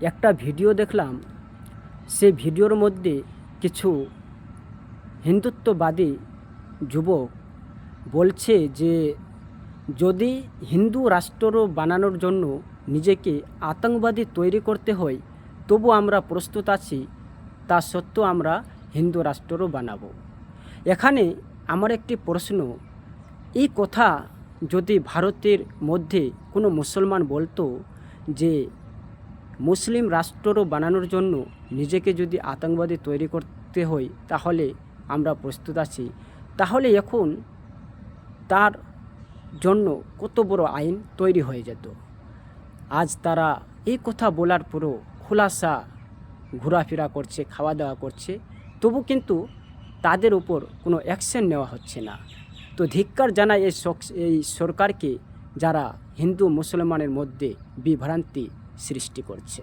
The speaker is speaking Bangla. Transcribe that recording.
একটা ভিডিও দেখলাম। সে ভিডিওর মধ্যে কিছু হিন্দুত্ববাদী যুবক বলছে যে যদি হিন্দু রাষ্ট্র বানানোর জন্য নিজেকে আতঙ্কবাদী তৈরি করতে হয় তবু আমরা প্রস্তুত আছি, তা সত্ত্বেও আমরা হিন্দু রাষ্ট্র বানাবো। এখানে আমার একটি প্রশ্ন, এই কথা যদি ভারতের মধ্যে কোনো মুসলমান বলতো যে মুসলিম রাষ্ট্র বানানোর জন্য নিজেকে যদি আতঙ্কবাদী তৈরি করতে হয় তাহলে আমরা প্রস্তুত আছি, তাহলে এখন তার জন্য কত বড় আইন তৈরি হয়ে যেত। আজ তারা এই কথা বলার পরও খোলাসা ঘোরাফেরা করছে, খাওয়া দাওয়া করছে, তবু কিন্তু তাদের উপর কোনো অ্যাকশন নেওয়া হচ্ছে না। তো ধিক্কার জানায় এই সরকারকে, যারা হিন্দু মুসলমানের মধ্যে বিভ্রান্তি সৃষ্টি করছে।